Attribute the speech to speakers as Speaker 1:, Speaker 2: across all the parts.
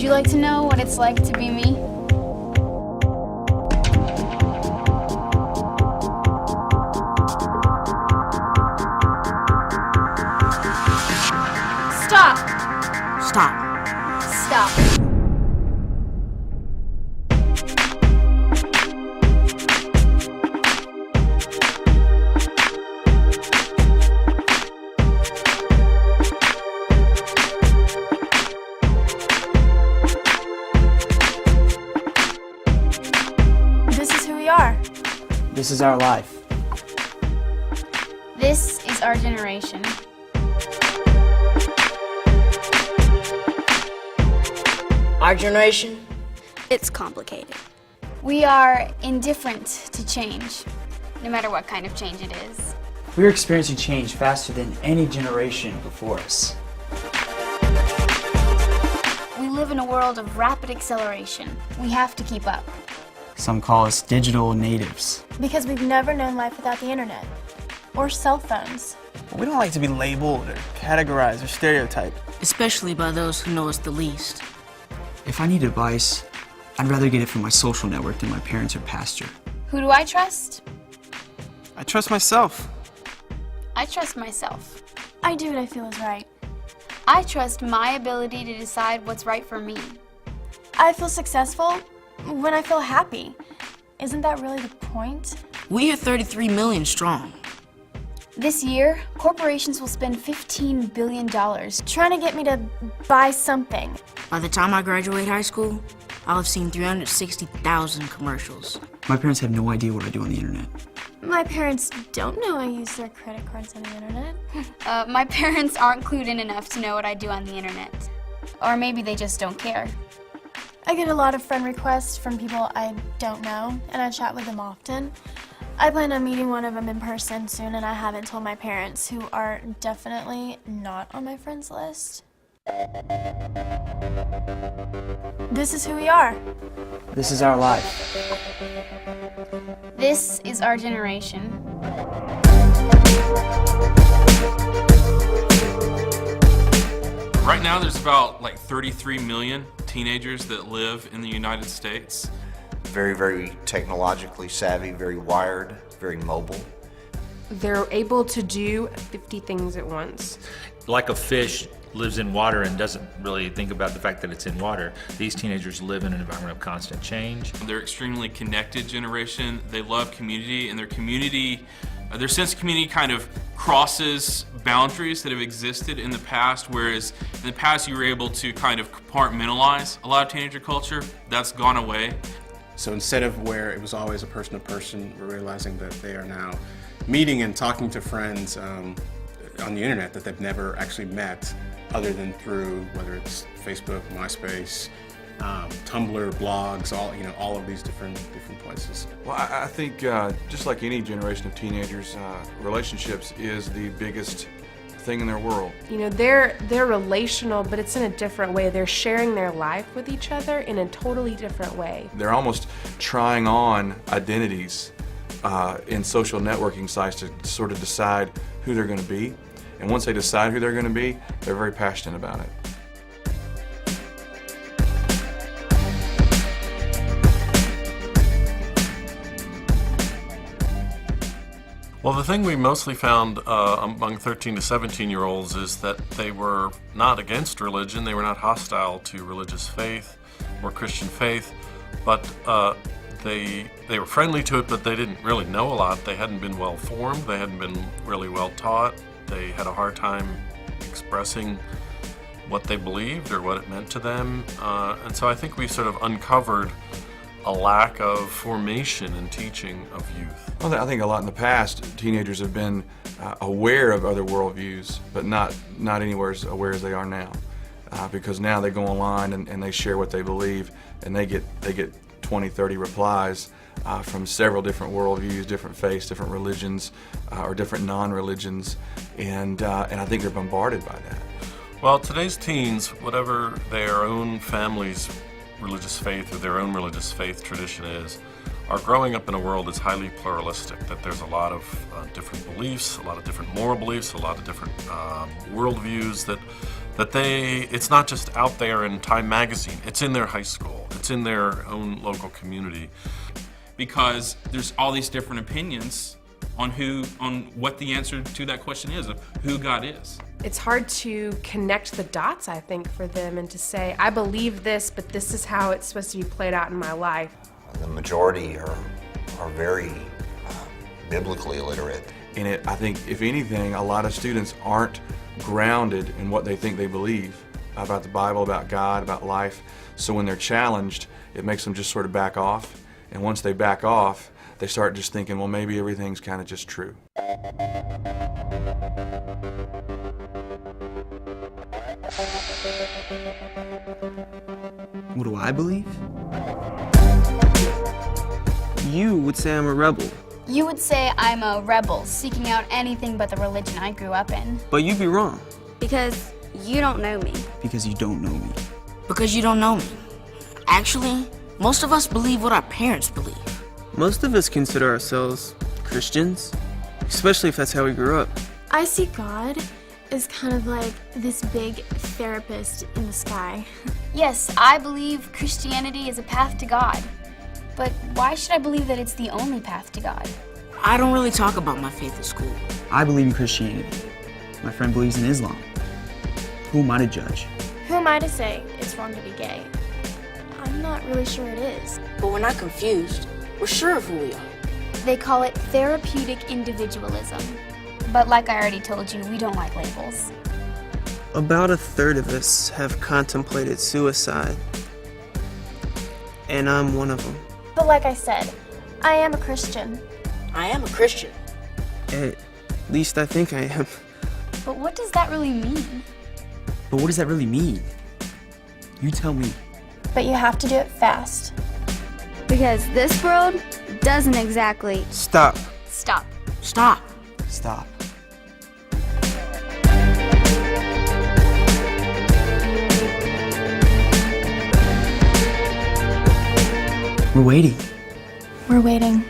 Speaker 1: Would you like to know what it's like to be me? Stop!
Speaker 2: Stop.
Speaker 1: Stop. This is who we are.
Speaker 3: This is our life.
Speaker 1: This is our generation.
Speaker 2: Our generation?
Speaker 4: It's complicated.
Speaker 1: We are indifferent to change, no matter what kind of change it is.
Speaker 3: We're experiencing change faster than any generation before us.
Speaker 1: We live in a world of rapid acceleration. We have to keep up.
Speaker 3: Some call us digital natives.
Speaker 5: Because we've never known life without the internet. Or cell phones.
Speaker 6: We don't like to be labeled or categorized or stereotyped.
Speaker 2: Especially by those who know us the least.
Speaker 3: If I need advice, I'd rather get it from my social network than my parents or pastor.
Speaker 1: Who do I trust?
Speaker 6: I trust myself.
Speaker 1: I trust myself.
Speaker 5: I do what I feel is right.
Speaker 1: I trust my ability to decide what's right for me.
Speaker 5: I feel successful when I feel happy. Isn't that really the point?
Speaker 2: We are 33 million strong.
Speaker 1: This year, corporations will spend $15 billion.
Speaker 5: Trying to get me to buy something.
Speaker 2: By the time I graduate high school, I'll have seen 360,000 commercials.
Speaker 3: My parents have no idea what I do on the internet.
Speaker 5: My parents don't know I use their credit cards on the internet.
Speaker 1: My parents aren't clued in enough to know what I do on the internet. Or maybe they just don't care.
Speaker 5: I get a lot of friend requests from people I don't know, and I chat with them often. I plan on meeting one of them in person soon, and I haven't told my parents, who are definitely not on my friends list. This is who we are.
Speaker 3: This is our life.
Speaker 1: This is our generation.
Speaker 7: Right now there's about like 33 million teenagers that live in the United States.
Speaker 8: Very, very technologically savvy, very wired, very mobile.
Speaker 9: They're able to do 50 things at once.
Speaker 10: Like a fish lives in water and doesn't really think about the fact that it's in water, these teenagers live in an environment of constant change.
Speaker 7: They're extremely connected generation. They love community, and their sense of community kind of crosses boundaries that have existed in the past, whereas in the past you were able to kind of compartmentalize a lot of teenager culture. That's gone away.
Speaker 11: So instead of where it was always a person-to-person, we're realizing that they are now meeting and talking to friends on the internet that they've never actually met, other than through whether it's Facebook, MySpace, Tumblr, blogs, all of these different places.
Speaker 12: Well, I think just like any generation of teenagers, relationships is the biggest thing in their world.
Speaker 9: You know, they're relational, but it's in a different way. They're sharing their life with each other in a totally different way.
Speaker 12: They're almost trying on identities in social networking sites to sort of decide who they're going to be. And once they decide who they're going to be, they're very passionate about it.
Speaker 13: Well, the thing we mostly found among 13 to 17-year-olds is that they were not against religion, they were not hostile to religious faith or Christian faith, but they were friendly to it, but they didn't really know a lot. They hadn't been well formed, they hadn't been really well taught, they had a hard time expressing what they believed or what it meant to them, and so I think we sort of uncovered a lack of formation and teaching of youth.
Speaker 12: Well, I think a lot in the past, teenagers have been aware of other worldviews, but not anywhere as aware as they are now. Because now they go online and they share what they believe, and they get 20, 30 replies from several different worldviews, different faiths, different religions, or different non-religions, and I think they're bombarded by that.
Speaker 13: Well, today's teens, whatever their own family's religious faith or their own religious faith tradition is, are growing up in a world that's highly pluralistic, that there's a lot of different beliefs, a lot of different moral beliefs, a lot of different worldviews that that it's not just out there in Time magazine, it's in their high school, it's in their own local community.
Speaker 7: Because there's all these different opinions on what the answer to that question is, of who God is.
Speaker 9: It's hard to connect the dots, I think, for them and to say, I believe this, but this is how it's supposed to be played out in my life.
Speaker 8: The majority are very biblically illiterate.
Speaker 12: And I think, if anything, a lot of students aren't grounded in what they think they believe about the Bible, about God, about life. So when they're challenged, it makes them just sort of back off. And once they back off, they start just thinking, well, maybe everything's kind of just true.
Speaker 3: What do I believe? You would say I'm a rebel.
Speaker 1: You would say I'm a rebel, seeking out anything but the religion I grew up in.
Speaker 3: But you'd be wrong.
Speaker 4: Because you don't know me.
Speaker 3: Because you don't know me.
Speaker 2: Because you don't know me. Actually, most of us believe what our parents believe.
Speaker 3: Most of us consider ourselves Christians, especially if that's how we grew up.
Speaker 5: I see God as kind of like this big therapist in the sky.
Speaker 1: Yes, I believe Christianity is a path to God. But why should I believe that it's the only path to God?
Speaker 2: I don't really talk about my faith at school.
Speaker 3: I believe in Christianity. My friend believes in Islam. Who am I to judge?
Speaker 5: Who am I to say it's wrong to be gay? I'm not really sure it is.
Speaker 2: But we're not confused. We're sure of who we are.
Speaker 1: They call it therapeutic individualism. But like I already told you, we don't like labels.
Speaker 14: About a third of us have contemplated suicide. And I'm one of them.
Speaker 5: But like I said, I am a Christian.
Speaker 2: I am a Christian.
Speaker 14: At least I think I am.
Speaker 1: But what does that really mean?
Speaker 3: But what does that really mean? You tell me.
Speaker 5: But you have to do it fast.
Speaker 4: Because this world doesn't exactly...
Speaker 14: Stop.
Speaker 1: Stop.
Speaker 2: Stop.
Speaker 3: Stop. We're waiting.
Speaker 5: We're waiting.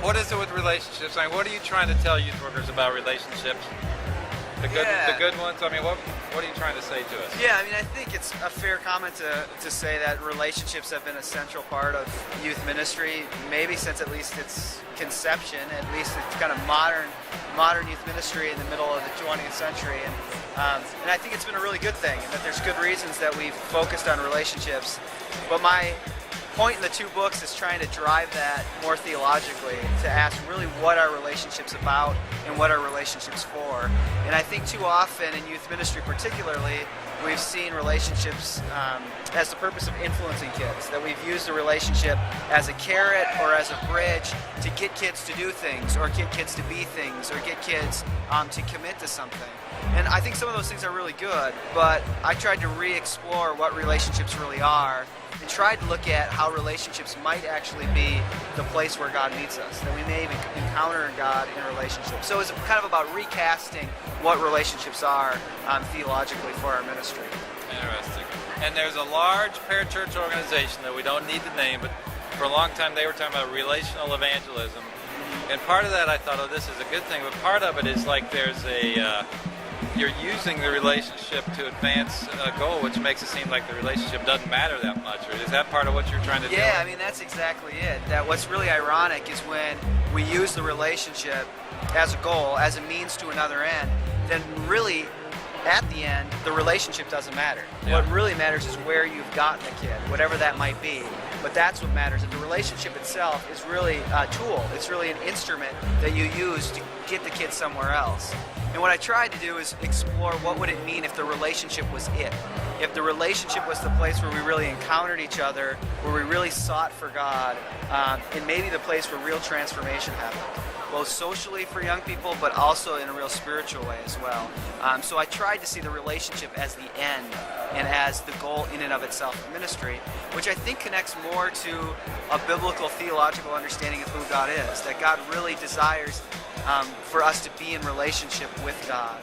Speaker 10: What is it with relationships? I mean, what are you trying to tell youth workers about relationships? The good ones? I mean, what are you trying to say to us?
Speaker 6: Yeah, I mean, I think it's a fair comment to say that relationships have been a central part of youth ministry, maybe since at least its conception, at least it's kind of modern youth ministry in the middle of the 20th century. And I think it's been a really good thing, and that there's good reasons that we've focused on relationships. But my point in the two books is trying to drive that more theologically, to ask really what are relationships about and what are relationships for. And I think too often in youth ministry particularly, we've seen relationships as the purpose of influencing kids, that we've used the relationship as a carrot or as a bridge to get kids to do things, or get kids to be things, or get kids to commit to something. And I think some of those things are really good, but I tried to re-explore what relationships really are and tried to look at how relationships might actually be the place where God meets us, that we may even encounter God in relationships. So it's kind of about recasting what relationships are theologically for our ministry.
Speaker 10: Interesting. And there's a large parachurch organization that we don't need to name, but for a long time they were talking about relational evangelism. And part of that I thought, oh, this is a good thing, but part of it is like there's a you're using the relationship to advance a goal, which makes it seem like the relationship doesn't matter that much. Or is that part of what you're trying to do?
Speaker 6: Yeah, I mean, that's exactly it. That what's really ironic is when we use the relationship as a goal, as a means to another end, then really, at the end, the relationship doesn't matter.
Speaker 10: Yeah.
Speaker 6: What really matters is where you've gotten the kid, whatever that might be. But that's what matters. And the relationship itself is really a tool. It's really an instrument that you use to get the kid somewhere else. And what I tried to do is explore what would it mean if the relationship was it. If the relationship was the place where we really encountered each other, where we really sought for God, and maybe the place where real transformation happened, both socially for young people, but also in a real spiritual way as well. So I tried to see the relationship as the end and as the goal in and of itself of ministry, which I think connects more to a biblical theological understanding of who God is, that God really desires for us to be in relationship with God.